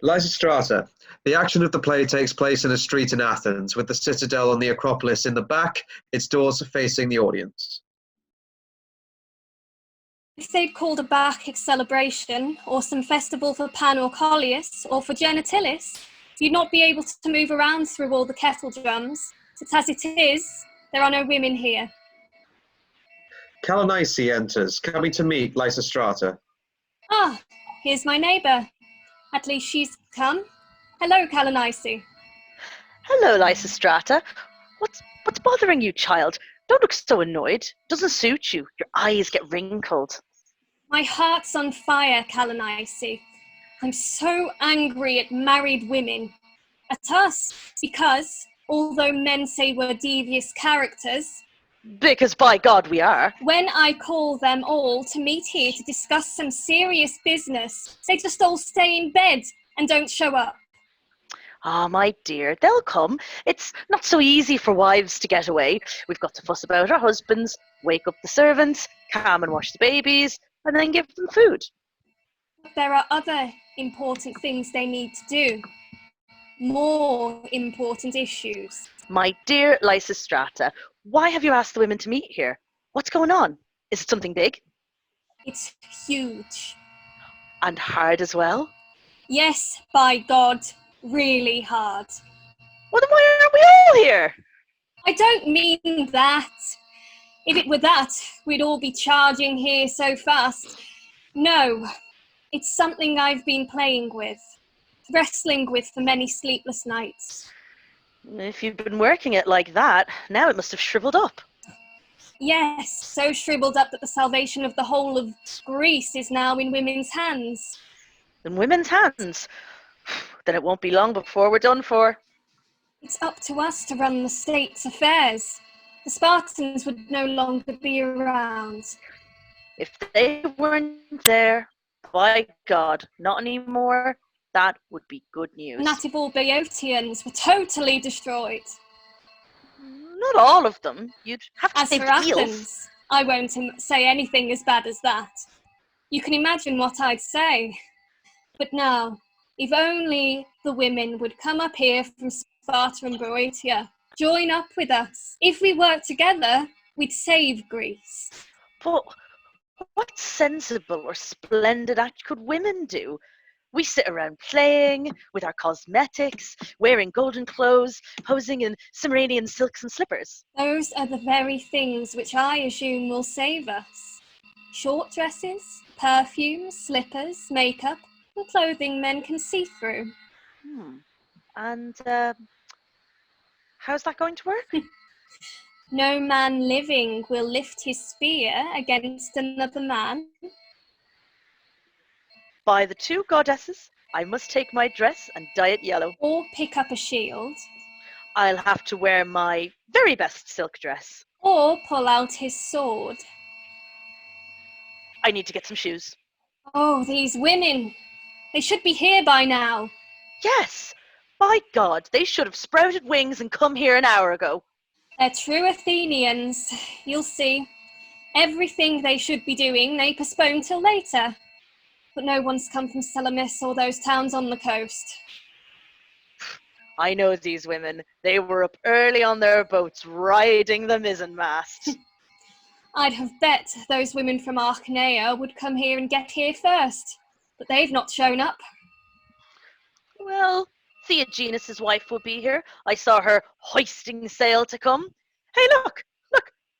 Lysistrata. The action of the play takes place in a street in Athens, with the citadel on the Acropolis in the back, its doors facing the audience. If they'd called a Bacchic celebration, or some festival for Pan or Collius, or for Genitilis, you'd not be able to move around through all the kettle drums. But as it is, there are no women here. Calonice enters, coming to meet Lysistrata. Ah, here's my neighbour. At least she's come. Hello, Calonice. Hello, Lysistrata. What's bothering you, child? Don't look so annoyed. Doesn't suit you. Your eyes get wrinkled. My heart's on fire, Calonice. I'm so angry at married women. At us, because, although men say we're devious characters... Because by God we are. When I call them all to meet here to discuss some serious business, they just all stay in bed and don't show up. Ah, my dear, they'll come. It's not so easy for wives to get away. We've got to fuss about our husbands, wake up the servants, calm and wash the babies, and then give them food. There are other important things they need to do. More important issues. My dear Lysistrata, why have you asked the women to meet here? What's going on? Is it something big? It's huge. And hard as well? Yes, by God, really hard. Well, then why aren't we all here? I don't mean that. If it were that, we'd all be charging here so fast. No, it's something I've been playing with, wrestling with for many sleepless nights. If you've been working it like that, now it must have shriveled up. Yes, so shriveled up that the salvation of the whole of Greece is now in women's hands. In women's hands? Then it won't be long before we're done for. It's up to us to run the state's affairs. The Spartans would no longer be around. If they weren't there, by God, not anymore, that would be good news. And that if all Boeotians were totally destroyed. Not all of them. You'd have to As save for the eels. Athens, I won't say anything as bad as that. You can imagine what I'd say. But now, if only the women would come up here from Sparta and Boeotia, join up with us. If we work together, we'd save Greece. But what sensible or splendid act could women do? We sit around playing with our cosmetics, wearing golden clothes, posing in Cimmerian silks and slippers. Those are the very things which I assume will save us. Short dresses, perfumes, slippers, makeup, and clothing men can see through. And how's that going to work? No man living will lift his spear against another man. By the two goddesses, I must take my dress and dye it yellow. Or pick up a shield. I'll have to wear my very best silk dress. Or pull out his sword. I need to get some shoes. Oh, these women! They should be here by now. Yes! By God, they should have sprouted wings and come here an hour ago. They're true Athenians. You'll see. Everything they should be doing, they postpone till later. But no one's come from Salamis or those towns on the coast. I know these women. They were up early on their boats, riding the mizzenmast. I'd have bet those women from Archnaea would come here and get here first. But they've not shown up. Well, Theogenes' wife will be here. I saw her hoisting sail to come. Hey, look,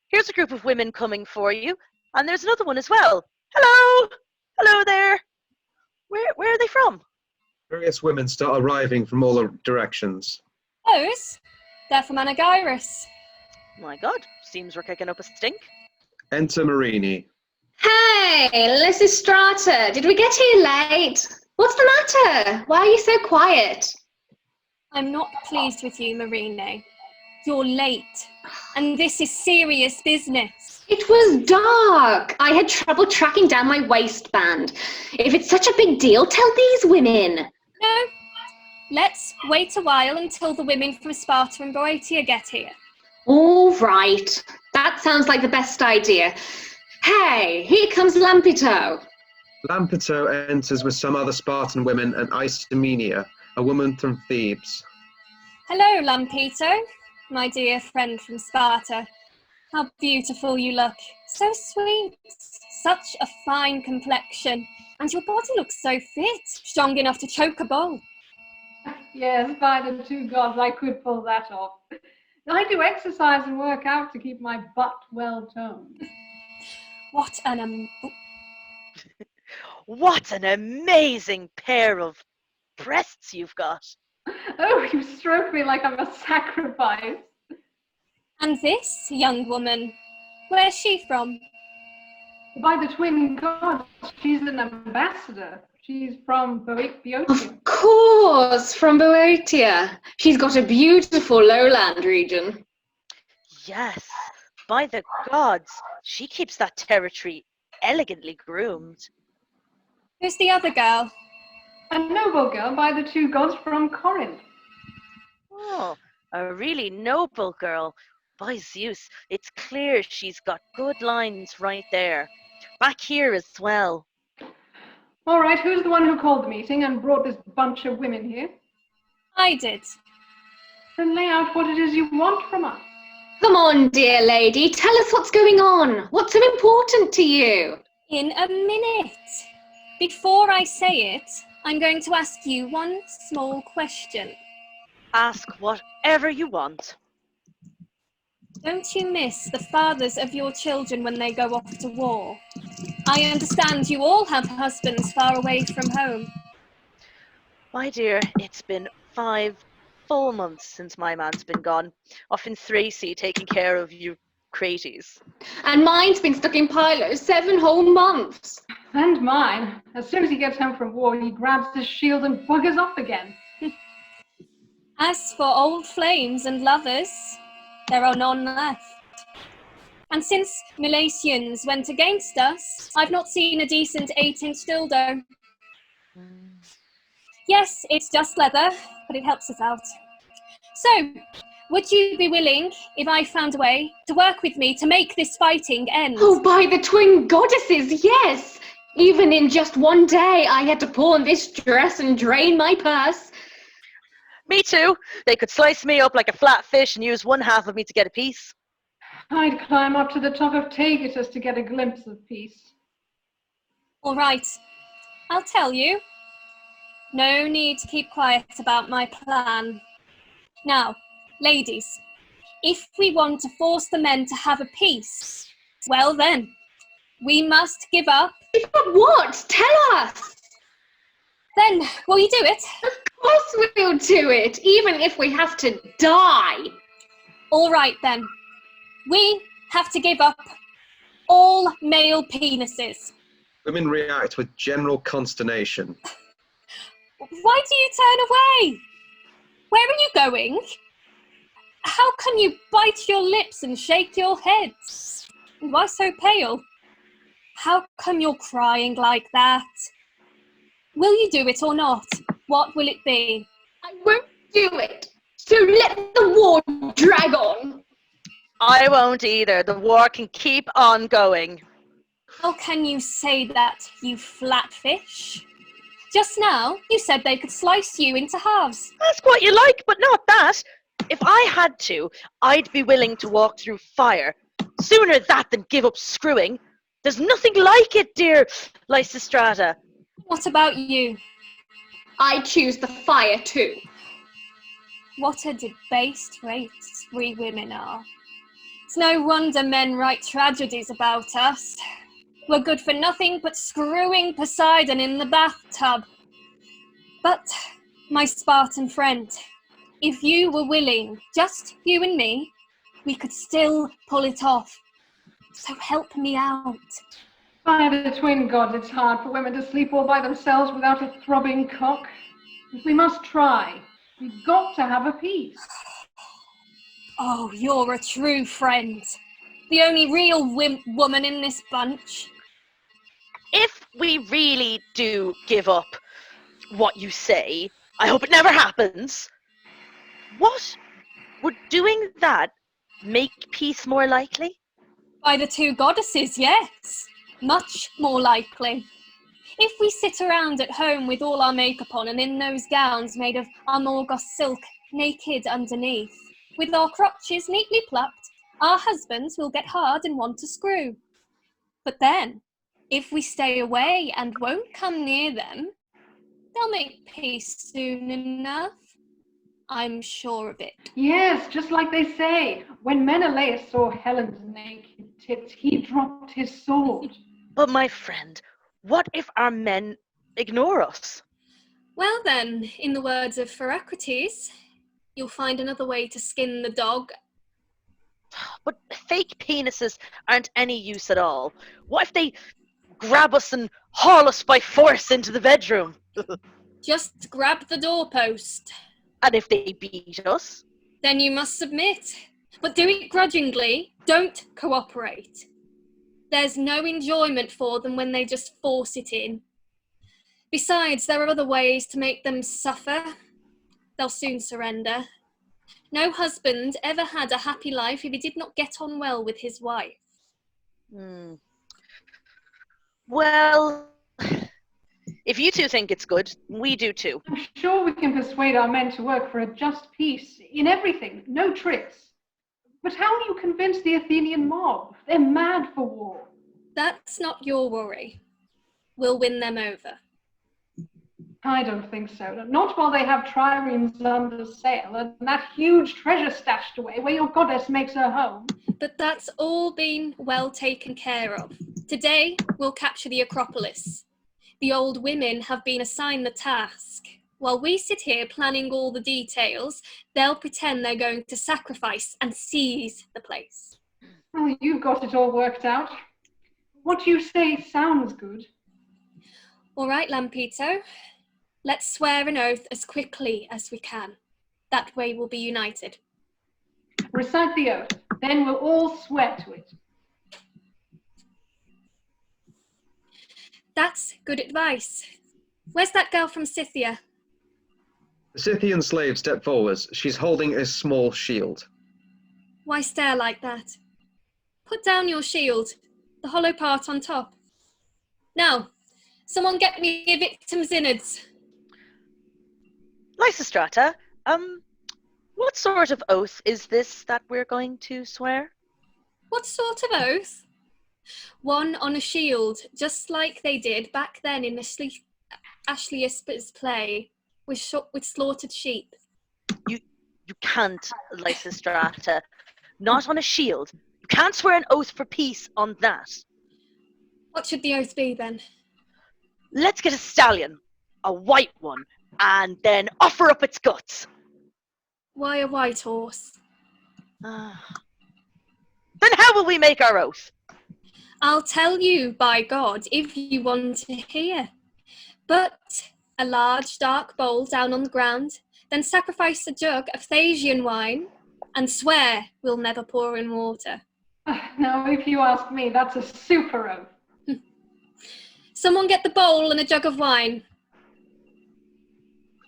here's a group of women coming for you. And there's another one as well. Hello there. Where are they from? Various women start arriving from all directions. Those? They're from Anagyrus. My God, seems we're kicking up a stink. Enter Myrrhine. Hey, Lysistrata, did we get here late? What's the matter? Why are you so quiet? I'm not pleased with you, Myrrhine. You're late. And this is serious business. It was dark. I had trouble tracking down my waistband. If it's such a big deal, tell these women. No. Let's wait a while until the women from Sparta and Boeotia get here. All right. That sounds like the best idea. Hey, here comes Lampito. Lampito enters with some other Spartan women and Isomenia, a woman from Thebes. Hello, Lampito, my dear friend from Sparta. How beautiful you look. So sweet. Such a fine complexion. And your body looks so fit, strong enough to choke a bull. Yes, by the two gods, I could pull that off. I do exercise and work out to keep my butt well toned. What an What an amazing pair of breasts you've got. Oh, you stroke me like I'm a sacrifice. And this young woman, where's she from? By the twin gods, she's an ambassador. She's from Boeotia. Of course, from Boeotia. She's got a beautiful lowland region. Yes, by the gods, she keeps that territory elegantly groomed. Who's the other girl? A noble girl by the two gods from Corinth. Oh, a really noble girl. By Zeus, it's clear she's got good lines right there. Back here as well. All right, who's the one who called the meeting and brought this bunch of women here? I did. Then lay out what it is you want from us. Come on, dear lady, tell us what's going on. What's so important to you? In a minute. Before I say it, I'm going to ask you one small question. Ask whatever you want. Don't you miss the fathers of your children when they go off to war? I understand you all have husbands far away from home. My dear, it's been 5 full months since my man's been gone, off in Thrace taking care of Eucrates. And mine's been stuck in Pylos 7 whole months. And mine. As soon as he gets home from war, he grabs his shield and buggers off again. As for old flames and lovers, there are none left. And since Milesians went against us, I've not seen a decent 8-inch dildo. Yes, it's just leather, but it helps us out. So, would you be willing, if I found a way, to work with me to make this fighting end? Oh, by the twin goddesses, yes! Even in just one day, I had to pawn this dress and drain my purse. Me too. They could slice me up like a flat fish and use one half of me to get a piece. I'd climb up to the top of Tagetus to get a glimpse of peace. All right, I'll tell you. No need to keep quiet about my plan. Now, ladies, if we want to force the men to have a peace, well then, we must give up. But what? Tell us! Then, will you do it? Of course we'll do it, even if we have to die. All right then. We have to give up all male penises. Women react with general consternation. Why do you turn away? Where are you going? How can you bite your lips and shake your heads? And why so pale? How come you're crying like that? Will you do it or not? What will it be? I won't do it. So let the war drag on. I won't either. The war can keep on going. How can you say that, you flatfish? Just now, you said they could slice you into halves. Ask what you like, but not that. If I had to, I'd be willing to walk through fire. Sooner that than give up screwing. There's nothing like it, dear Lysistrata. What about you? I choose the fire too. What a debased race we women are. It's no wonder men write tragedies about us. We're good for nothing but screwing Poseidon in the bathtub. But, my Spartan friend, if you were willing, just you and me, we could still pull it off. So help me out. By the twin gods, it's hard for women to sleep all by themselves without a throbbing cock. But we must try. We've got to have a peace. Oh, you're a true friend. The only real woman in this bunch. If we really do give up what you say, I hope it never happens. What would doing that make peace more likely? By the two goddesses, yes. Much more likely. If we sit around at home with all our makeup on and in those gowns made of Amorgos silk, naked underneath, with our crotches neatly plucked, our husbands will get hard and want to screw. But then, if we stay away and won't come near them, they'll make peace soon enough. I'm sure of it. Yes, just like they say. When Menelaus saw Helen's naked tits, he dropped his sword. But my friend, what if our men ignore us? Well then, in the words of Philocrates, you'll find another way to skin the dog. But fake penises aren't any use at all. What if they grab us and haul us by force into the bedroom? Just grab the doorpost. And if they beat us? Then you must submit. But do it grudgingly. Don't cooperate. There's no enjoyment for them when they just force it in. Besides, there are other ways to make them suffer. They'll soon surrender. No husband ever had a happy life if he did not get on well with his wife. Well, if you two think it's good, we do too. I'm sure we can persuade our men to work for a just peace in everything, no tricks. But how do you convince the Athenian mob? They're mad for war. That's not your worry. We'll win them over. I don't think so. Not while they have triremes under sail and that huge treasure stashed away where your goddess makes her home. But that's all been well taken care of. Today, we'll capture the Acropolis. The old women have been assigned the task. While we sit here planning all the details, they'll pretend they're going to sacrifice and seize the place. Well, you've got it all worked out. What you say sounds good. All right, Lampito. Let's swear an oath as quickly as we can. That way we'll be united. Recite the oath, then we'll all swear to it. That's good advice. Where's that girl from Scythia? The Scythian slave stepped forwards. She's holding a small shield. Why stare like that? Put down your shield, the hollow part on top. Now, someone get me a victim's innards. Lysistrata, what sort of oath is this that we're going to swear? What sort of oath? One on a shield, just like they did back then in the Ashley's play with slaughtered sheep. You can't, Lysistrata. Not on a shield. You can't swear an oath for peace on that. What should the oath be then? Let's get a stallion, a white one, and then offer up its guts. Why a white horse? Then how will we make our oath? I'll tell you, by God, if you want to hear. But a large dark bowl down on the ground, then sacrifice a jug of Thasian wine, and swear we'll never pour in water. Now, if you ask me, that's a super oath. Someone get the bowl and a jug of wine.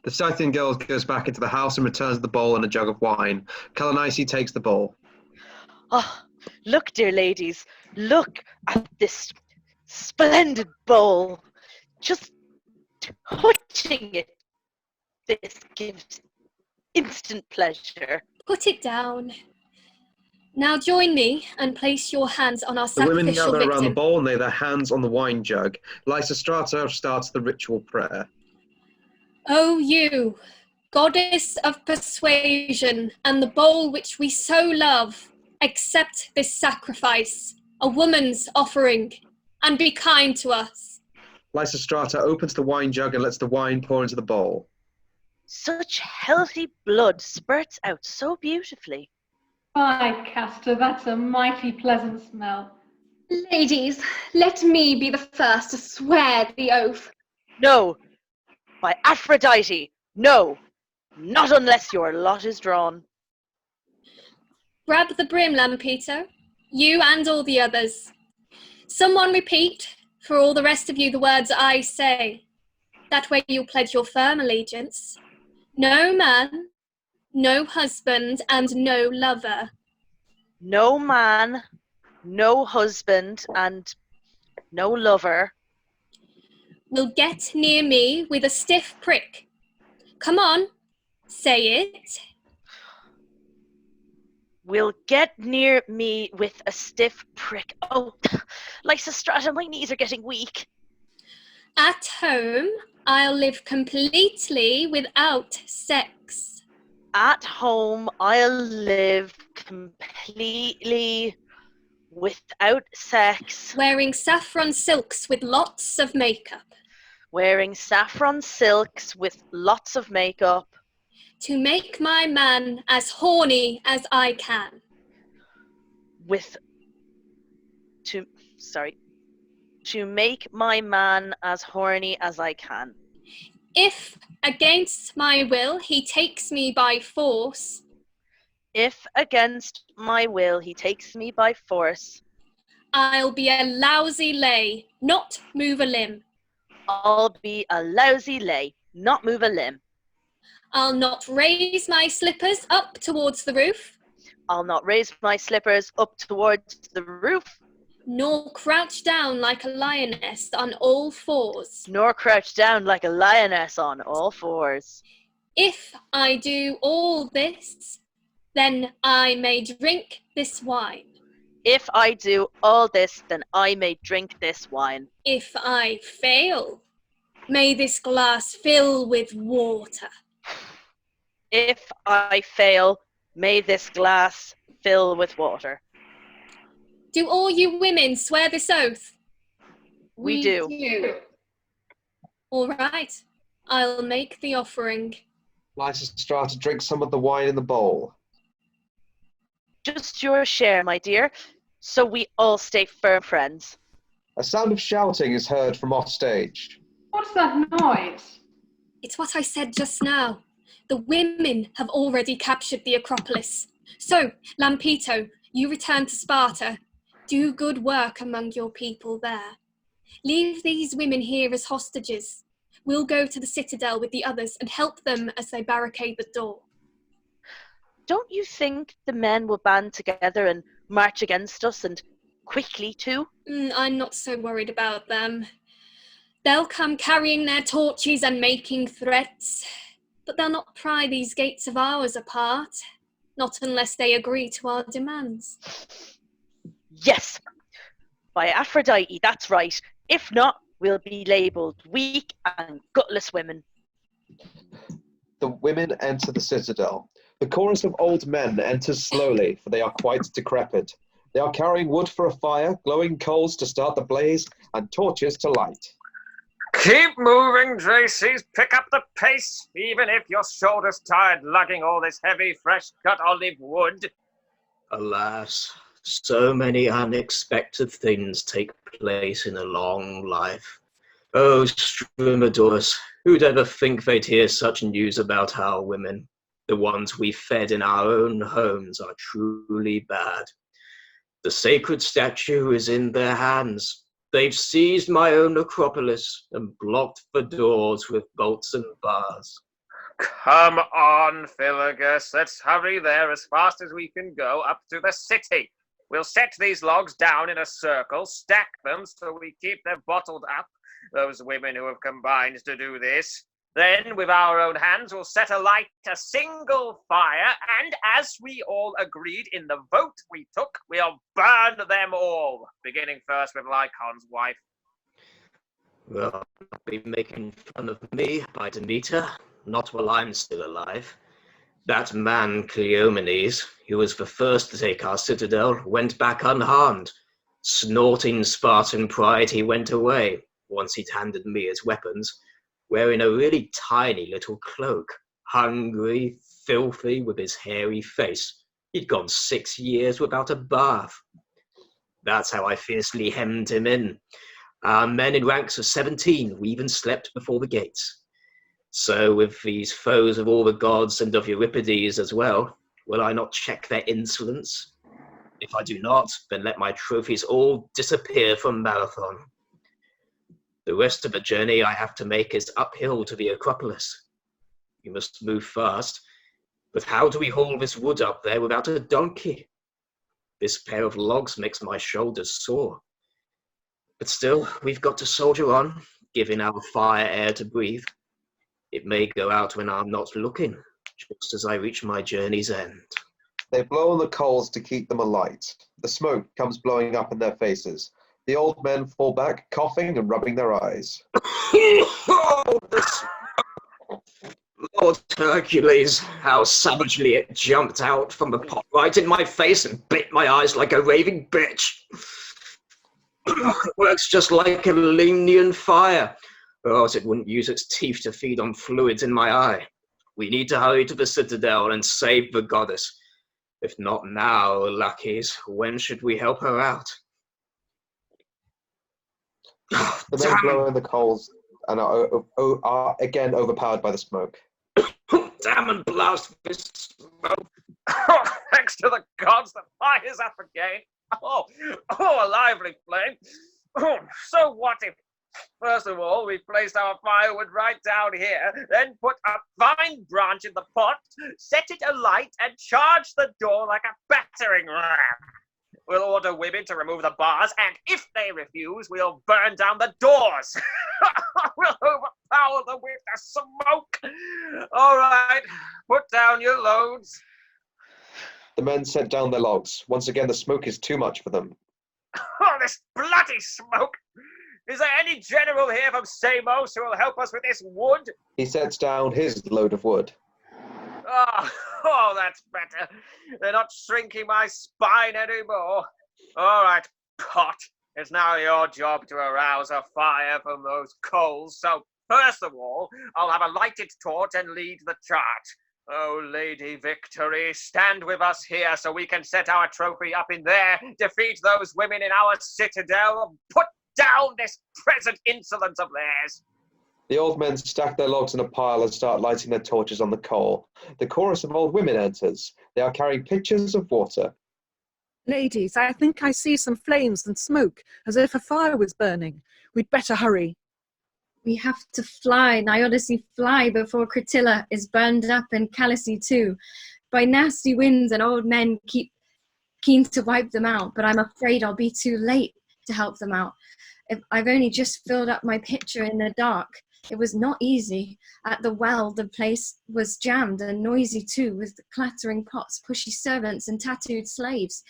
The Scythian girl goes back into the house and returns the bowl and a jug of wine. Calonice takes the bowl. Oh, look, dear ladies, look at this splendid bowl. Just touching it, this gives instant pleasure. Put it down. Now join me and place your hands on our The women sacrificial gather around the victim. bowl and lay their hands on the wine jug. Lysistrata starts the ritual prayer. O you, goddess of persuasion, and the bowl which we so love, accept this sacrifice, a woman's offering, and be kind to us. Lysistrata opens the wine jug and lets the wine pour into the bowl. Such healthy blood spurts out so beautifully. By Castor, that's a mighty pleasant smell. Ladies, let me be the first to swear the oath. No, by Aphrodite, no, not unless your lot is drawn. Grab the brim, Lampito, you and all the others. Someone repeat, for all the rest of you, the words I say. That way you'll pledge your firm allegiance. No man, no husband, and no lover. No man, no husband, and no lover. will get near me with a stiff prick. Come on, say it. Will get near me with a stiff prick. Oh, Lysistrata, my knees are getting weak. At home, I'll live completely without sex. At home, I'll live completely without sex. Wearing saffron silks with lots of makeup. Wearing saffron silks with lots of makeup. To make my man as horny as I can. To make my man as horny as I can. If, against my will, he takes me by force. If, against my will, he takes me by force. I'll be a lousy lay, not move a limb. I'll be a lousy lay, not move a limb. I'll not raise my slippers up towards the roof. I'll not raise my slippers up towards the roof. Nor crouch down like a lioness on all fours. Nor crouch down like a lioness on all fours. If I do all this, then I may drink this wine. If I do all this, then I may drink this wine. If I fail, may this glass fill with water. If I fail, may this glass fill with water. Do all you women swear this oath? We do. All right, I'll make the offering. Lysistrata drinks some of the wine in the bowl. Just your share, my dear, so we all stay firm friends. A sound of shouting is heard from off stage. What's that noise? It's what I said just now. The women have already captured the Acropolis. So, Lampito, you return to Sparta. Do good work among your people there. Leave these women here as hostages. We'll go to the citadel with the others and help them as they barricade the door. Don't you think the men will band together and march against us, and quickly too? I'm not so worried about them. They'll come carrying their torches and making threats, but they'll not pry these gates of ours apart, not unless they agree to our demands. Yes, by Aphrodite, that's right. If not, we'll be labelled weak and gutless women. The women enter the citadel. The chorus of old men enters slowly, for they are quite decrepit. They are carrying wood for a fire, glowing coals to start the blaze, and torches to light. Keep moving, Tracy's. Pick up the pace, even if your shoulder's tired lugging all this heavy, fresh-cut olive wood. Alas, so many unexpected things take place in a long life. Oh, Strumadorus, who'd ever think they'd hear such news about our women? The ones we fed in our own homes are truly bad. The sacred statue is in their hands. They've seized my own Acropolis and blocked the doors with bolts and bars. Come on, Philagus. Let's hurry there as fast as we can go up to the city. We'll set these logs down in a circle, stack them so we keep them bottled up, those women who have combined to do this. Then, with our own hands, we'll set alight a single fire, and as we all agreed in the vote we took, we'll burn them all, beginning first with Lycon's wife. Well, you'll be making fun of me by Demeter, not while I'm still alive. That man, Cleomenes, who was the first to take our citadel, went back unharmed. Snorting Spartan pride, he went away, once he'd handed me his weapons, wearing a really tiny little cloak, hungry, filthy, with his hairy face. He'd gone 6 years without a bath. That's how I fiercely hemmed him in. Our men in ranks of 17, we even slept before the gates. So with these foes of all the gods and of Euripides as well, will I not check their insolence? If I do not, then let my trophies all disappear from Marathon. The rest of the journey I have to make is uphill to the Acropolis. We must move fast, but how do we haul this wood up there without a donkey? This pair of logs makes my shoulders sore. But still, we've got to soldier on, giving our fire air to breathe. It may go out when I'm not looking, just as I reach my journey's end. They blow on the coals to keep them alight. The smoke comes blowing up in their faces. The old men fall back, coughing and rubbing their eyes. Oh, this Lord Hercules, how savagely it jumped out from the pot right in my face and bit my eyes like a raving bitch. It works just like a Lemnian fire, or else it wouldn't use its teeth to feed on fluids in my eye. We need to hurry to the citadel and save the goddess. If not now, lackeys, when should we help her out? The men blow in the coals and are again overpowered by the smoke. Damn and blast this smoke. Thanks to the gods, the fire's up again. Oh, a lively flame. So what if, first of all, we placed our firewood right down here, then put a vine branch in the pot, set it alight, and charge the door like a battering ram? We'll order women to remove the bars, and if they refuse, we'll burn down the doors. We'll overpower them with the smoke. All right, put down your loads. The men set down their logs. Once again, the smoke is too much for them. Oh, this bloody smoke! Is there any general here from Samos who will help us with this wood? He sets down his load of wood. Oh, that's better. They're not shrinking my spine anymore. All right, pot. It's now your job to arouse a fire from those coals. So, first of all, I'll have a lighted torch and lead the charge. Oh, Lady Victory, stand with us here so we can set our trophy up in there, defeat those women in our citadel, put down this present insolence of theirs. The old men stack their logs in a pile and start lighting their torches on the coal. The chorus of old women enters. They are carrying pitchers of water. Ladies, I think I see some flames and smoke, as if a fire was burning. We'd better hurry. We have to fly, Niodyssey, fly before Cratilla is burned up and Calonice too. By nasty winds and old men keep keen to wipe them out, but I'm afraid I'll be too late to help them out. I've only just filled up my pitcher in the dark. It was not easy. At the well, the place was jammed and noisy too, with clattering pots, pushy servants, and tattooed slaves.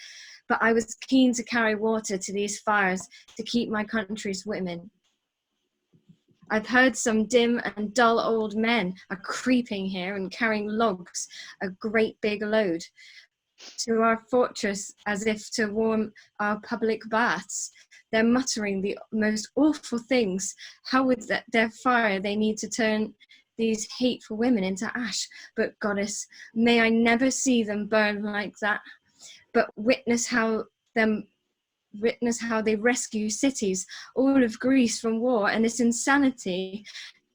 But I was keen to carry water to these fires to keep my country's women. I've heard some dim and dull old men are creeping here and carrying logs, a great big load, to our fortress as if to warm our public baths. They're muttering the most awful things. How with their fire they need to turn these hateful women into ash. But goddess, may I never see them burn like that. But witness how they rescue cities, all of Greece from war and this insanity.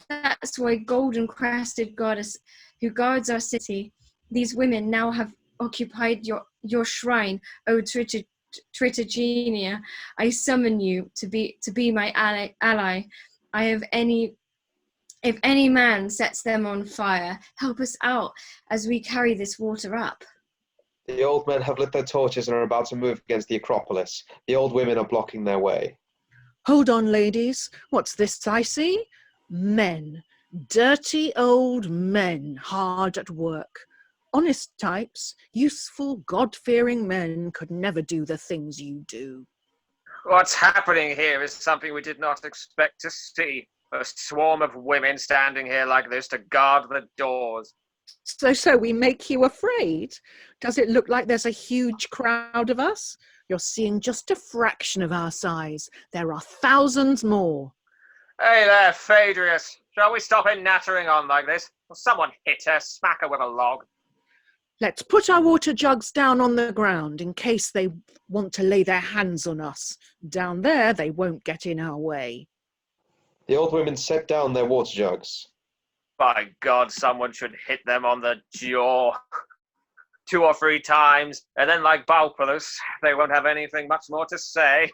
That's why golden-crested goddess who guards our city, these women now have occupied your shrine, O Tritagenia. I summon you to be my ally. If any man sets them on fire, help us out as we carry this water up. The old men have lit their torches and are about to move against the Acropolis. The old women are blocking their way. Hold on, ladies. What's this I see? Men. Dirty old men, hard at work. Honest types, useful, God-fearing men could never do the things you do. What's happening here is something we did not expect to see. A swarm of women standing here like this to guard the doors. So we make you afraid? Does it look like there's a huge crowd of us? You're seeing just a fraction of our size. There are thousands more. Hey there, Phaedrius. Shall we stop nattering on like this? Will someone hit her, smack her with a log? Let's put our water jugs down on the ground in case they want to lay their hands on us. Down there, they won't get in our way. The old women set down their water jugs. By God, someone should hit them on the jaw 2 or 3 times, and then like Baupolis, they won't have anything much more to say.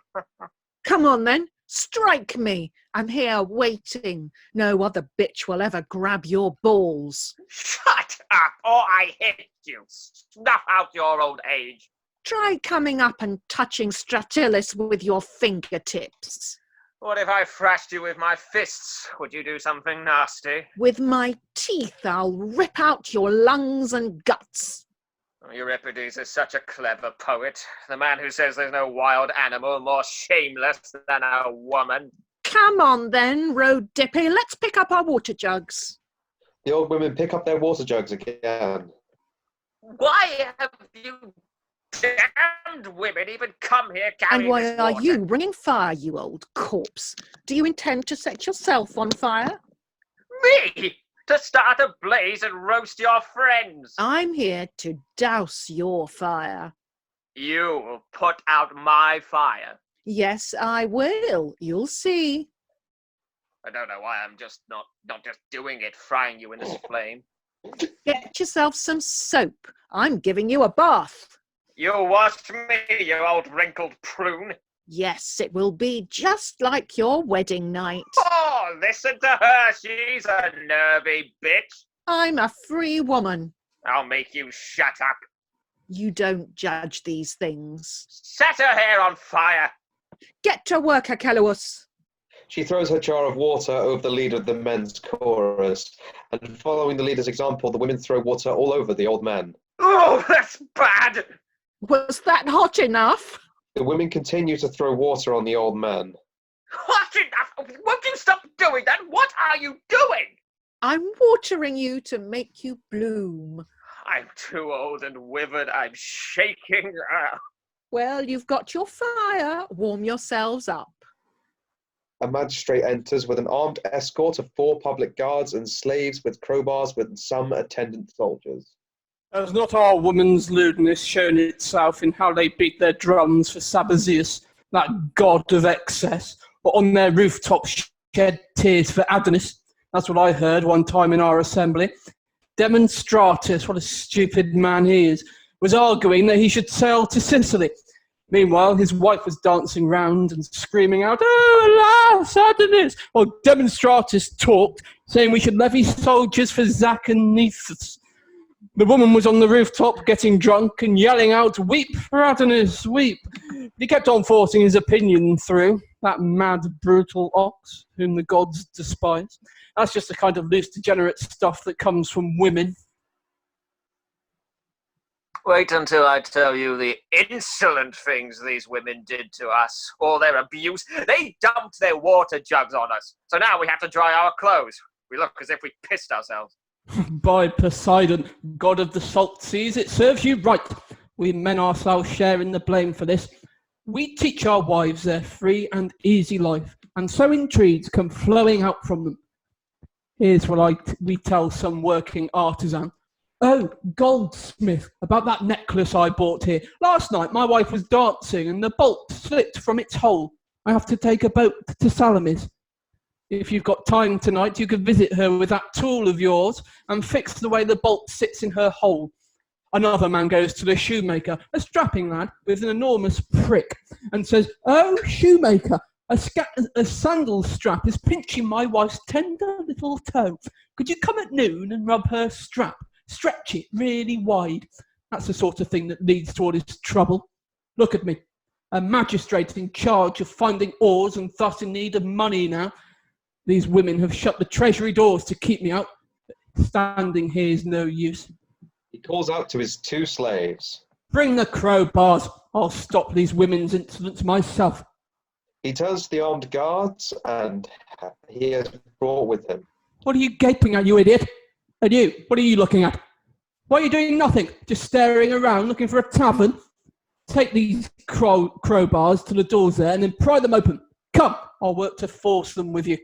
Come on then, strike me. I'm here waiting. No other bitch will ever grab your balls. Shut up, or I hit you. Snuff out your old age. Try coming up and touching Stratilis with your fingertips. What if I thrashed you with my fists? Would you do something nasty? With my teeth, I'll rip out your lungs and guts. Euripides is such a clever poet. The man who says there's no wild animal more shameless than a woman. Come on then, Road Dippy, let's pick up our water jugs. The old women pick up their water jugs again. Why have you damned women even come here carrying And why this are water? you bringing fire, you old corpse? Do you intend to set yourself on fire? Me? To start a blaze and roast your friends? I'm here to douse your fire. You will put out my fire. Yes, I will. You'll see. I don't know why I'm just not just doing it, frying you in this flame. Get yourself some soap. I'm giving you a bath. You washed me, you old wrinkled prune. Yes, it will be just like your wedding night. Oh, listen to her. She's a nervy bitch. I'm a free woman. I'll make you shut up. You don't judge these things. Set her hair on fire. Get to work, Calonice. She throws her jar of water over the leader of the men's chorus, and following the leader's example, the women throw water all over the old man. Oh, that's bad. Was that hot enough? The women continue to throw water on the old man. Hot enough. Won't you stop doing that? What are you doing? I'm watering you to make you bloom. I'm too old and withered. I'm shaking. Well, you've got your fire. Warm yourselves up. A magistrate enters with an armed escort of 4 public guards and slaves with crowbars with some attendant soldiers. Has not our woman's lewdness shown itself in how they beat their drums for Cinesias, that god of excess, or on their rooftops shed tears for Adonis? That's what I heard one time in our assembly. Demonstratus, what a stupid man he is, was arguing that he should sail to Sicily. Meanwhile, his wife was dancing round and screaming out, "Oh, alas, Adonis!" While Demonstratus talked, saying we should levy soldiers for Zachanethus. The woman was on the rooftop getting drunk and yelling out, "Weep for Adonis, weep." He kept on forcing his opinion through, that mad, brutal ox whom the gods despise. That's just the kind of loose, degenerate stuff that comes from women. Wait until I tell you the insolent things these women did to us. All their abuse. They dumped their water jugs on us. So now we have to dry our clothes. We look as if we pissed ourselves. By Poseidon, god of the salt seas, it serves you right. We men ourselves share in the blame for this. We teach our wives their free and easy life, and so intrigues come flowing out from them. Here's what we tell some working artisan. "Oh, goldsmith, about that necklace I bought here. Last night my wife was dancing and the bolt slipped from its hole. I have to take a boat to Salamis. If you've got time tonight, you could visit her with that tool of yours and fix the way the bolt sits in her hole." Another man goes to the shoemaker, a strapping lad with an enormous prick, and says, "Oh, shoemaker, a sandal strap is pinching my wife's tender little toe. Could you come at noon and rub her strap? Stretch it really wide." That's the sort of thing that leads to all this trouble. Look at me, a magistrate in charge of finding oars and thus in need of money now. These women have shut the treasury doors to keep me out. Standing here is no use. He calls out to his 2 slaves. "Bring the crowbars. I'll stop these women's insolence myself." He turns to the armed guards and he has brought with him. "What are you gaping at, you idiot? And you, what are you looking at? Why are you doing nothing? Just staring around looking for a tavern? Take these crowbars to the doors there and then pry them open. Come, I'll work to force them with you."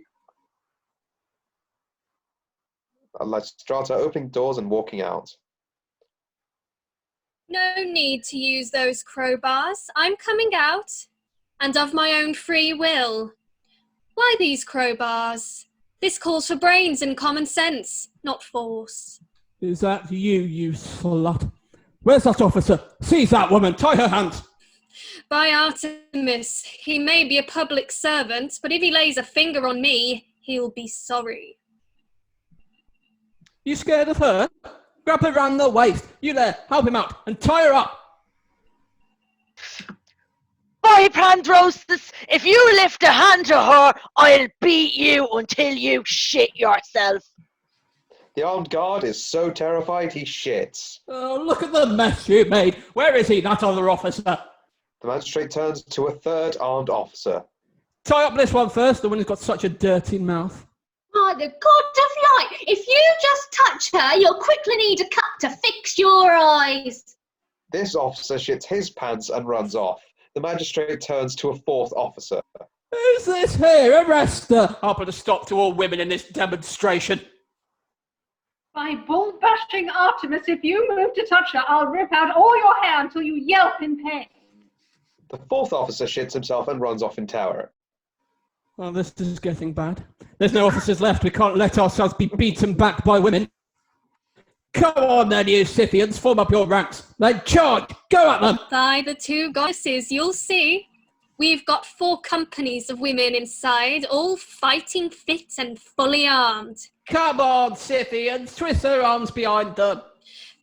Lysistrata opening doors and walking out. No need to use those crowbars. I'm coming out, and of my own free will. Why these crowbars? This calls for brains and common sense, not force. "Is that you slut? Where's that officer? Seize that woman, tie her hands." By Artemis, he may be a public servant, but if he lays a finger on me, he'll be sorry. "You scared of her? Grab her round the waist. You there, help him out and tie her up." Five hand roasters, if you lift a hand to her, I'll beat you until you shit yourself. The armed guard is so terrified he shits. Oh, look at the mess you made. Where is he, that other officer? The magistrate turns to a third armed officer. Tie up this one first, the one who's got such a dirty mouth. By the god of light, if you just touch her, you'll quickly need a cup to fix your eyes. This officer shits his pants and runs off. The magistrate turns to a fourth officer. Who's this here? Arrest her! I'll put a stop to all women in this demonstration. By bull-bashing Artemis, if you move to touch her, I'll rip out all your hair until you yelp in pain. The fourth officer shits himself and runs off in terror. Well, this is getting bad. There's no officers left. We can't let ourselves be beaten back by women. Come on then, you Scythians, form up your ranks. Then charge! Go at them! By the two goddesses, you'll see. We've got 4 companies of women inside, all fighting fit and fully armed. Come on, Scythians, twist their arms behind them.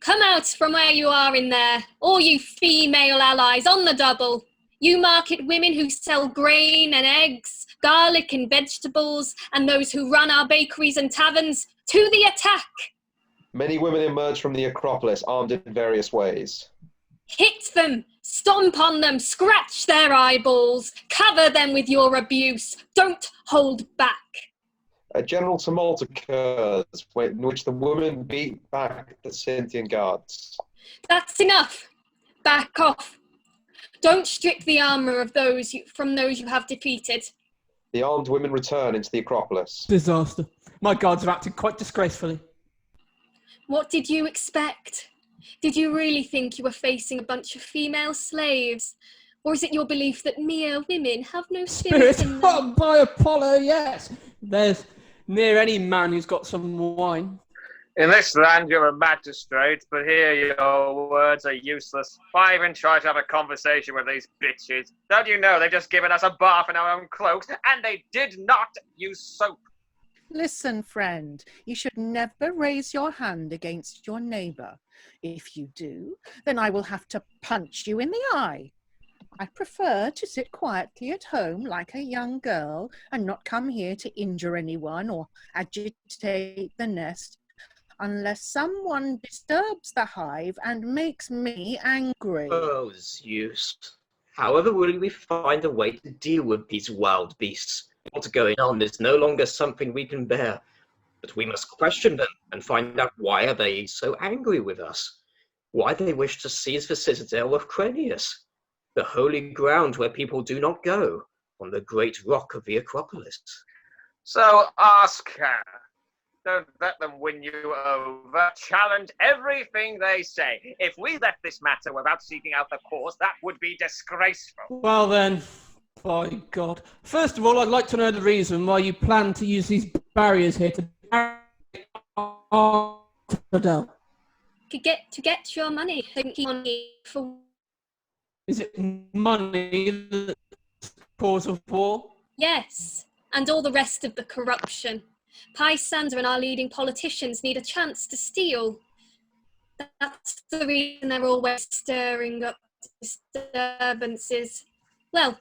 Come out from where you are in there, all you female allies on the double. You market women who sell grain and eggs, garlic and vegetables, and those who run our bakeries and taverns, to the attack! Many women emerge from the Acropolis, armed in various ways. Hit them, stomp on them, scratch their eyeballs, cover them with your abuse, don't hold back. A general tumult occurs in which the women beat back the Scythian guards. That's enough. Back off. Don't strip the armour of from those you have defeated. The armed women return into the Acropolis. Disaster. My guards have acted quite disgracefully. What did you expect? Did you really think you were facing a bunch of female slaves? Or is it your belief that mere women have no spirit in them? Oh, by Apollo, yes. There's near any man who's got some wine. In this land, you're a magistrate, but here your words are useless. Why even try to have a conversation with these bitches? Don't you know they've just given us a bath in our own cloaks, and they did not use soap? Listen, friend, you should never raise your hand against your neighbour. If you do, then I will have to punch you in the eye. I prefer to sit quietly at home like a young girl and not come here to injure anyone or agitate the nest unless someone disturbs the hive and makes me angry. Oh, Zeus. However will we find a way to deal with these wild beasts? What's going on is no longer something we can bear, but we must question them and find out why are they so angry with us? Why they wish to seize the citadel of Cranius, the holy ground where people do not go, on the great rock of the Acropolis. So ask her. Don't let them win you over. Challenge everything they say. If we left this matter without seeking out the cause, that would be disgraceful. Well then, by God. First of all, I'd like to know the reason why you plan to use these barriers here to Adele. To get your money. For Is it money that's the cause of war? yes, and all the rest of the corruption. Pysander and our leading politicians need a chance to steal. That's the reason they're always stirring up disturbances. Well,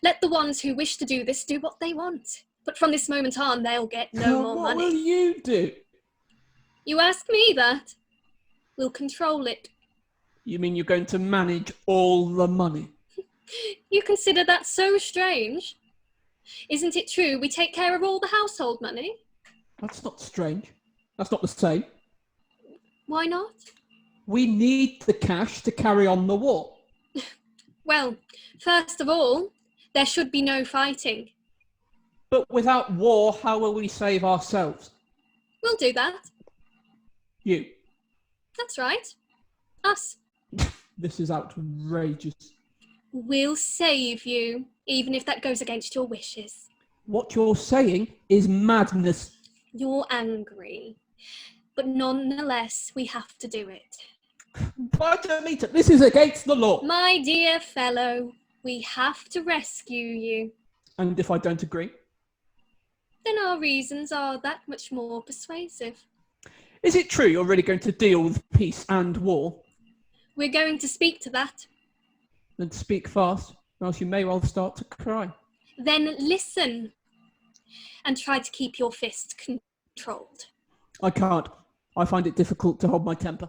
let the ones who wish to do this do what they want. But from this moment on, they'll get no more What money. will you do? You ask me that? We'll control it. You mean you're going to manage all the money? You consider that so strange? Isn't it true we take care of all the household money? That's not strange. That's not the same. Why not? We need the cash to carry on the war. Well, first of all, there should be no fighting. But without war, how will we save ourselves? We'll do that. You. That's right. Us. This is outrageous. We'll save you, even if that goes against your wishes. What you're saying is madness. You're angry, but nonetheless, we have to do it. By Demeter, this is against the law. My dear fellow, we have to rescue you. And if I don't agree? Then our reasons are that much more persuasive. Is it true you're really going to deal with peace and war? We're going to speak to that. Then speak fast. or else you may well start to cry. Then listen and try to keep your fist controlled. I can't. I find it difficult to hold my temper.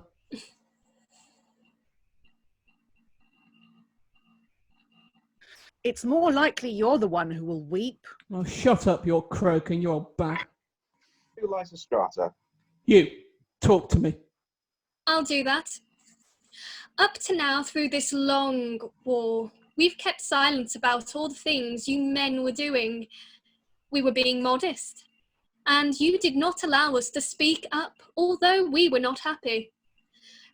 It's more likely you're the one who will weep. Oh, shut up, you're croaking, you're back. To Lysistrata. You, talk to me. I'll do that. Up to now, through this long war, we've kept silence about all the things you men were doing. We were being modest, and you did not allow us to speak up, although we were not happy.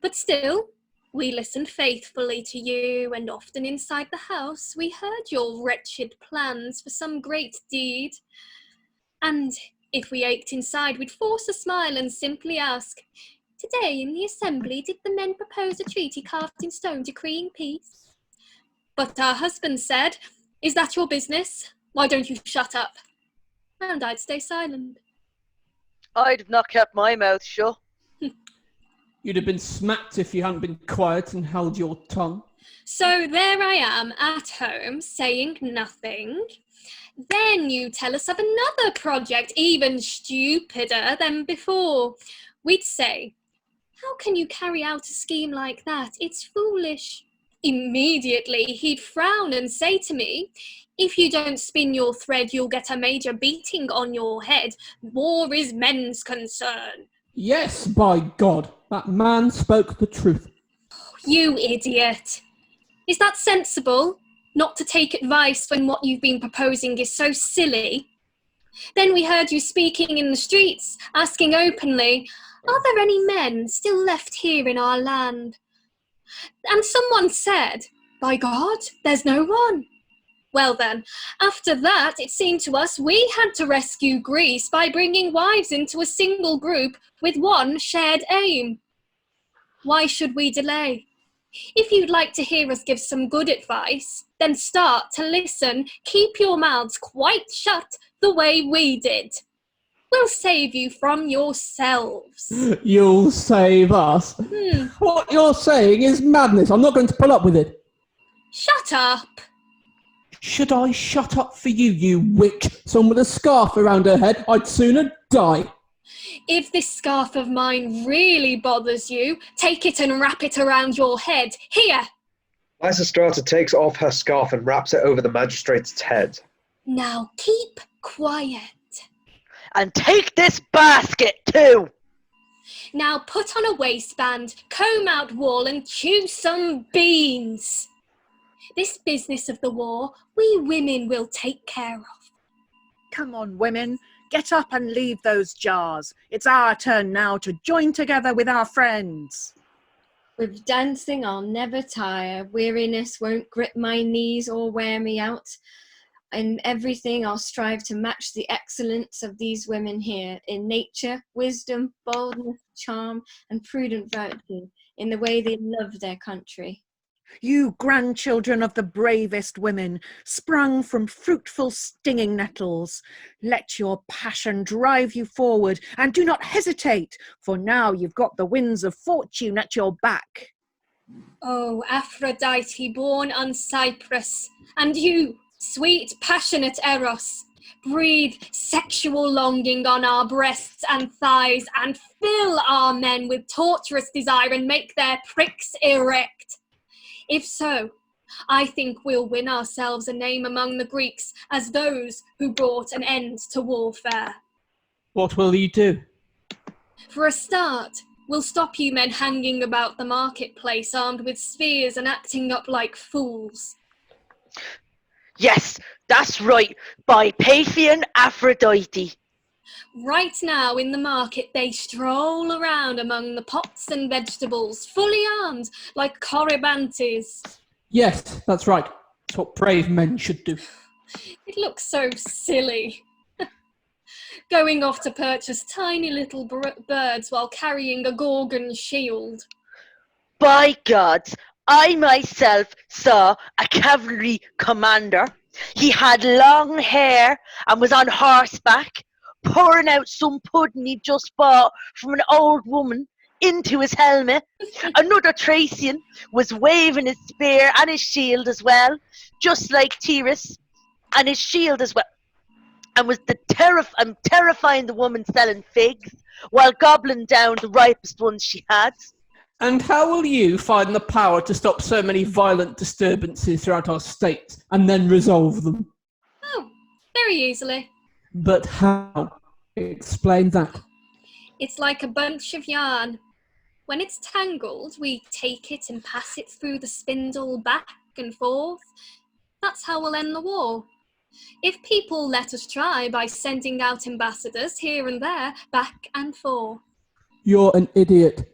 But still, we listened faithfully to you, and often inside the house we heard your wretched plans for some great deed. And if we ached inside, we'd force a smile and simply ask, "Today in the assembly did the men propose a treaty carved in stone decreeing peace?" But our husband said, "Is that your business? Why don't you shut up?" And I'd stay silent. I'd have not kept my mouth shut. You'd have been smacked if you hadn't been quiet and held your tongue. So there I am at home saying nothing. Then you tell us of another project even stupider than before. We'd say, "How can you carry out a scheme like that? It's foolish." Immediately he'd frown and say to me, "If you don't spin your thread, you'll get a major beating on your head. War is men's concern." Yes, by God, that man spoke the truth. You idiot. Is that sensible? Not to take advice when what you've been proposing is so silly? Then we heard you speaking in the streets, asking openly, "Are there any men still left here in our land?" And someone said, "By God, there's no one." Well then, after that, it seemed to us we had to rescue Greece by bringing wives into a single group with one shared aim. Why should we delay? If you'd like to hear us give some good advice, then start to listen. Keep your mouths quite shut the way we did. We'll save you from yourselves. You'll save us? What you're saying is madness. I'm not going to put up with it. Shut up. Should I shut up for you, you witch? Someone with a scarf around her head, I'd sooner die. If this scarf of mine really bothers you, take it and wrap it around your head. Here. Lysistrata takes off her scarf and wraps it over the magistrate's head. Now keep quiet. And take this basket too. Now put on a waistband, comb out wool and chew some beans. This business of the war, we women will take care of. Come on, women. Get up and leave those jars. It's our turn now to join together with our friends. With dancing I'll never tire. Weariness won't grip my knees or wear me out. In everything I'll strive to match the excellence of these women here, in nature, wisdom, boldness, charm, and prudent virtue, in the way they love their country. You grandchildren of the bravest women, sprung from fruitful stinging nettles, let your passion drive you forward, and do not hesitate, for now you've got the winds of fortune at your back. Oh, Aphrodite born on Cyprus, and you, sweet passionate Eros, breathe sexual longing on our breasts and thighs, and fill our men with torturous desire and make their pricks erect. If so, I think we'll win ourselves a name among the Greeks as those who brought an end to warfare. What will you do? For a start, we'll stop you men hanging about the marketplace armed with spears and acting up like fools. Yes, that's right, by Paphian Aphrodite. Right now in the market they stroll around among the pots and vegetables, fully armed like corybantes. Yes, that's right. That's what brave men should do. It looks so silly. Going off to purchase tiny little birds while carrying a Gorgon shield. By gods, I myself saw a cavalry commander. He had long hair and was on horseback, pouring out some pudding he'd just bought from an old woman into his helmet. Another Thracian was waving his spear and his shield as well, just like Tyrus, and his shield as well. And was terrifying the woman selling figs while gobbling down the ripest ones she had. And how will you find the power to stop so many violent disturbances throughout our state and then resolve them? Oh, very easily. But how? Explain that. It's like a bunch of yarn. When it's tangled, we take it and pass it through the spindle back and forth. That's how we'll end the war. If people let us try by sending out ambassadors here and there, back and forth. You're an idiot.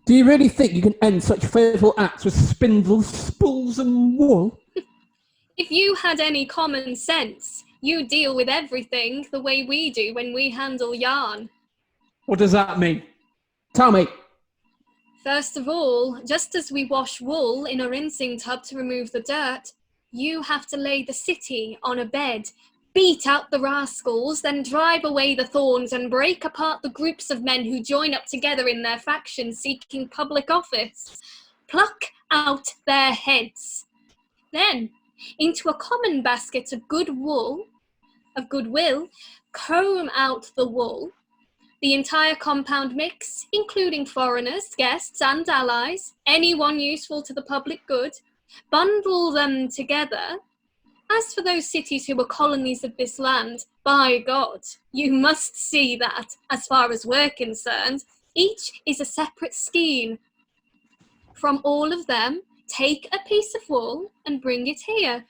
Do you really think you can end such fearful acts with spindles, spools and wool? If you had any common sense, you deal with everything the way we do when we handle yarn. What does that mean? Tell me. First of all, just as we wash wool in a rinsing tub to remove the dirt, you have to lay the city on a bed, beat out the rascals, then drive away the thorns and break apart the groups of men who join up together in their factions seeking public office. Pluck out their heads. Then, into a common basket of goodwill, comb out the wool, the entire compound mix, including foreigners, guests and allies, anyone useful to the public good, bundle them together. As for those cities who were colonies of this land, by God, you must see that, as far as we're concerned, each is a separate skein. From all of them, take a piece of wool and bring it here.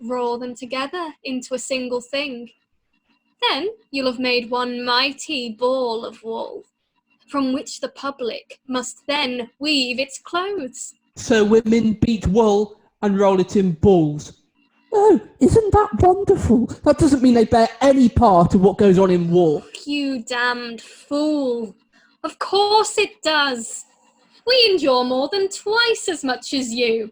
Roll them together into a single thing. Then you'll have made one mighty ball of wool, from which the public must then weave its clothes. So women beat wool and roll it in balls. Oh, isn't that wonderful? That doesn't mean they bear any part of what goes on in war. You damned fool. Of course it does. We endure more than twice as much as you.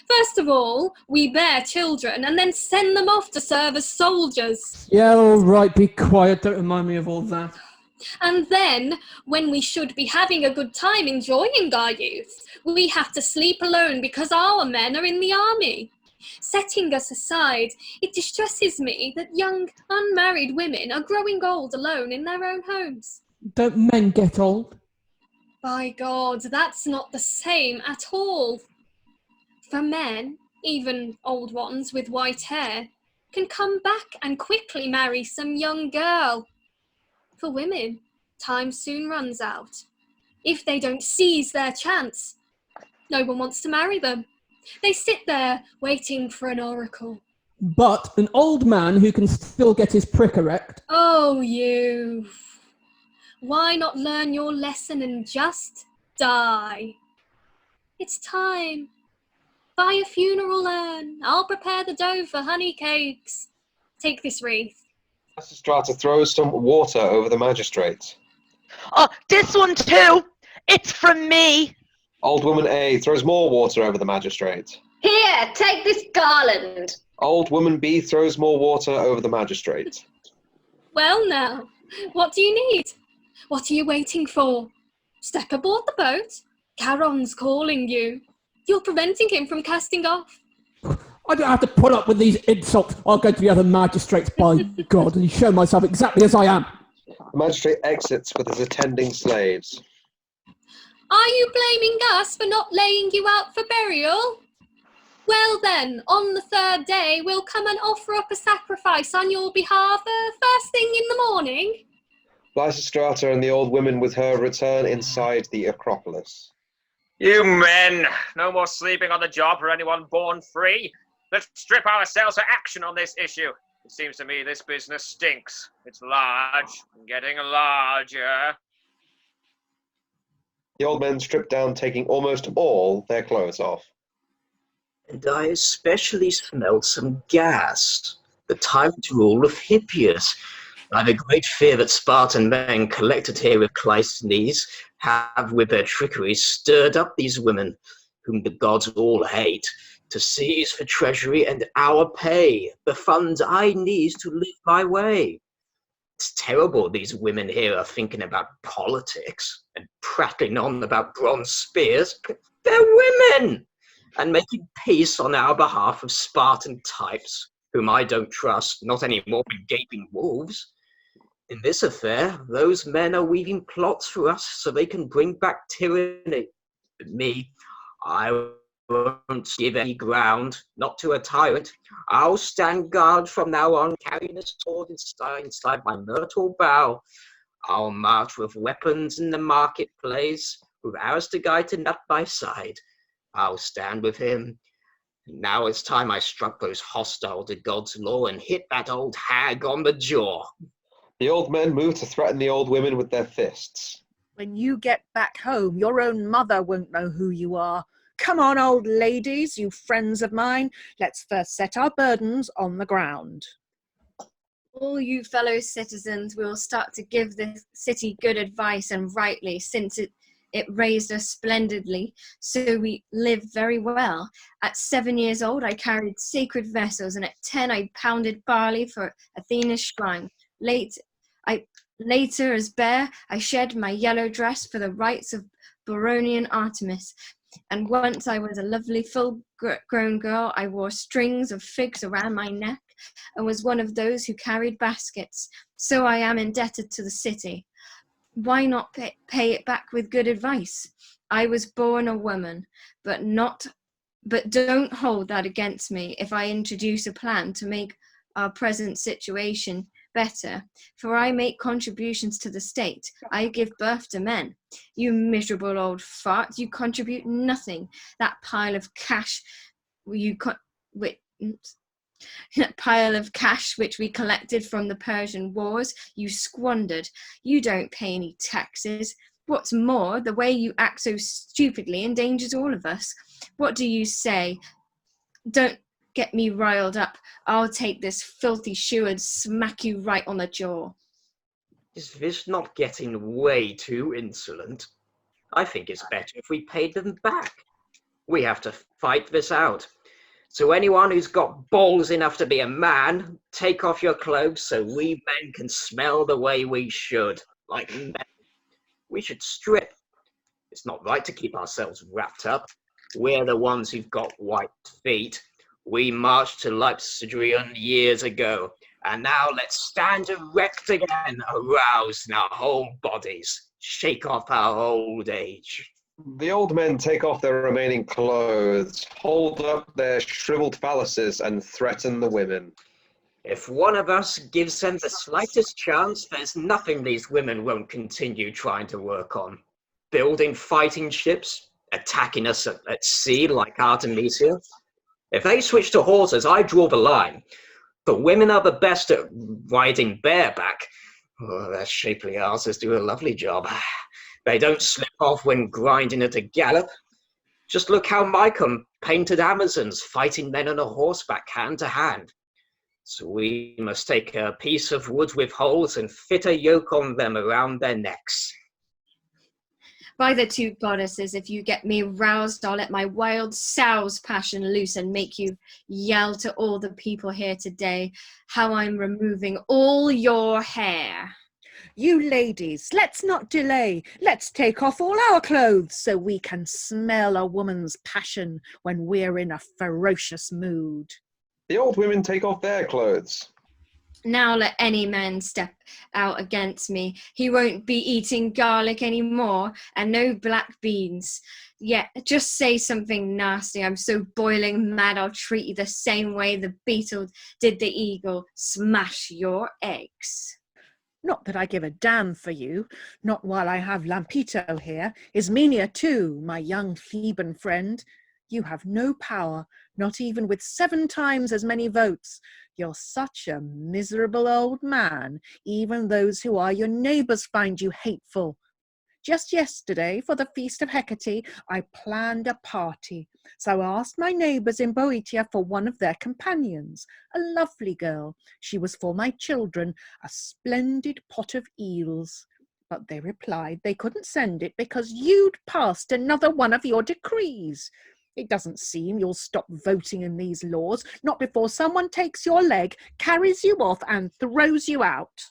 First of all, we bear children and then send them off to serve as soldiers. Yeah, all right, be quiet. Don't remind me of all that. And then, when we should be having a good time enjoying our youth, we have to sleep alone because our men are in the army. Setting us aside, it distresses me that young, unmarried women are growing old alone in their own homes. Don't men get old? By God, that's not the same at all. For men, even old ones with white hair, can come back and quickly marry some young girl. For women, time soon runs out. If they don't seize their chance, no one wants to marry them. They sit there waiting for an oracle. But an old man who can still get his prick erect. Oh, you. Why not learn your lesson and just die? It's time. Buy a funeral urn. I'll prepare the dough for honey cakes. Take this wreath. Lysistrata throws some water over the magistrate. Oh, this one too. It's from me. Old woman A throws more water over the magistrate. Here, take this garland. Old woman B throws more water over the magistrate. Well now, what do you need? What are you waiting for? Step aboard the boat. Charon's calling you. You're preventing him from casting off. I don't have to put up with these insults. I'll go to the other magistrates, by God, and show myself exactly as I am. The magistrate exits with his attending slaves. Are you blaming us for not laying you out for burial? Well then, on the third day, we'll come and offer up a sacrifice on your behalf first thing in the morning. Lysistrata and the old women with her return inside the Acropolis. You men! No more sleeping on the job for anyone born free. Let's strip ourselves for action on this issue. It seems to me this business stinks. It's large and getting larger. The old men strip down, taking almost all their clothes off. And I especially smell some gas. The tyrant rule of Hippias. I've a great fear that Spartan men collected here with Calonice have, with their trickery, stirred up these women, whom the gods all hate, to seize for treasury and our pay the funds I need to live my way. It's terrible these women here are thinking about politics and prattling on about bronze spears. They're women! And making peace on our behalf of Spartan types, whom I don't trust, not anymore with gaping wolves. In this affair, those men are weaving plots for us so they can bring back tyranny. But me, I won't give any ground, not to a tyrant. I'll stand guard from now on, carrying a sword inside my myrtle bough. I'll march with weapons in the marketplace, with Aristophanes at my side. I'll stand with him. Now it's time I struck those hostile to God's law and hit that old hag on the jaw. The old men move to threaten the old women with their fists. When you get back home, your own mother won't know who you are. Come on, old ladies, you friends of mine. Let's first set our burdens on the ground. All you fellow citizens will start to give the city good advice, and rightly, since it raised us splendidly, so we live very well. At 7 years old, I carried sacred vessels, and at 10, I pounded barley for Athena's shrine. Later, as bear, I shed my yellow dress for the rites of Baronian Artemis. And once I was a lovely full-grown girl, I wore strings of figs around my neck and was one of those who carried baskets. So I am indebted to the city. Why not pay it back with good advice? I was born a woman, but don't hold that against me if I introduce a plan to make our present situation better, for I make contributions to the state. I give birth to men. You miserable old fart, you contribute nothing. That pile of cash which we collected from the Persian wars, you squandered. You don't pay any taxes. What's more, the way you act so stupidly endangers all of us. What do you say? Don't get me riled up. I'll take this filthy shoe and smack you right on the jaw. Is this not getting way too insolent? I think it's better if we paid them back. We have to fight this out. So anyone who's got balls enough to be a man, take off your clothes so we men can smell the way we should. Like men. We should strip. It's not right to keep ourselves wrapped up. We're the ones who've got white feet. We marched to Lysistrata years ago, and now let's stand erect again, aroused in our whole bodies, shake off our old age. The old men take off their remaining clothes, hold up their shriveled phalluses, and threaten the women. If one of us gives them the slightest chance, there's nothing these women won't continue trying to work on. Building fighting ships, attacking us at sea like Artemisia. If they switch to horses, I draw the line. But women are the best at riding bareback. Oh, their shapely asses do a lovely job. They don't slip off when grinding at a gallop. Just look how my painted Amazons fighting men on a horseback hand to hand. So we must take a piece of wood with holes and fit a yoke on them around their necks. By the two goddesses, if you get me roused, I'll let my wild sow's passion loose and make you yell to all the people here today how I'm removing all your hair. You ladies, let's not delay. Let's take off all our clothes so we can smell a woman's passion when we're in a ferocious mood. The old women take off their clothes. Now let any man step out against me. He won't be eating garlic anymore and no black beans. Yeah, just say something nasty. I'm so boiling mad I'll treat you the same way the beetle did the eagle. Smash your eggs. Not that I give a damn for you, not while I have Lampito here. Ismenia too, my young Theban friend. You have no power, not even with 7 times as many votes. You're such a miserable old man. Even those who are your neighbours find you hateful. Just yesterday, for the feast of Hecate, I planned a party. So I asked my neighbours in Boeotia for one of their companions, a lovely girl. She was for my children, a splendid pot of eels. But they replied they couldn't send it because you'd passed another one of your decrees. It doesn't seem you'll stop voting in these laws, not before someone takes your leg, carries you off and throws you out.